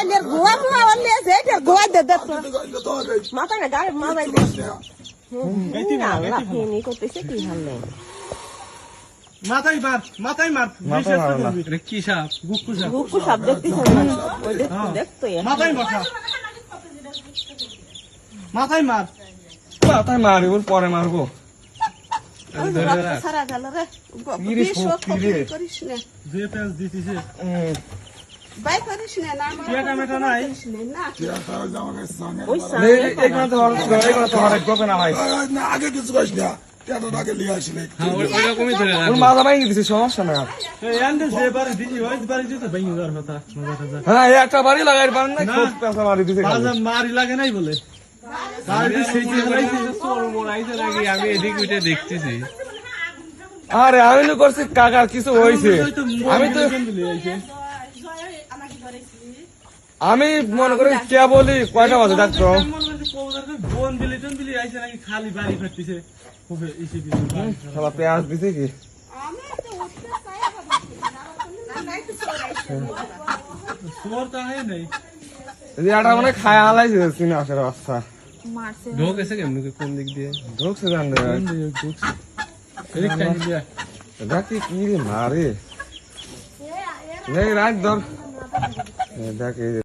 মোবাইলের গোয়া মোয়া অন্য যে গোয়া দে দে মাথা না গাড়ি মাথায় আল্লাহ ফেনি করতেছে কি হালে মাথায় মার কি সাপ গুক্কু সাপ দেখতেছ না ওই দেখতো মাথায় মার মাথায় মারি ওর পরে মারবো সারা গেল রে করিস না যে পেঁয়াজ দিতেছে বাই করিস না না টিয়াটা মেটা নাই ওই এখানে তো হরেক গোপে না ভাই আগে কিছু কাজ না তেরোটা আগে লিয়ে আসলে ওইরকমই ধরে ওর মাথা ভাঙি দিছে সমস্যা না যে বাড়ি দিছি ওই বাড়ি দিতে ভেঙে যাওয়ার কথা হ্যাঁ একটা বাড়ি লাগাই পারেন না খুব পেঁচা মারি দিছে মারি লাগে নাই বলে আমি এদিক উঠে দেখতেছি আরে আমি তো করছি কাকার কিছু হয়েছে আমি মনে করি কে বলি কয়টা বাজে ডাক্তার বোন দিলি আইসে নাকি খালি বাড়ি ফেরতেছে পেঁয়াজ দিছে কি সোর তো হয় নাই এটা মানে খায় হালাইছে চিনা আসার অবস্থা ঢোকেছে কেমন কোন দিক দিয়ে ঢুকছে জানতে দেখি কি রে মারে রাখ ধর দেখে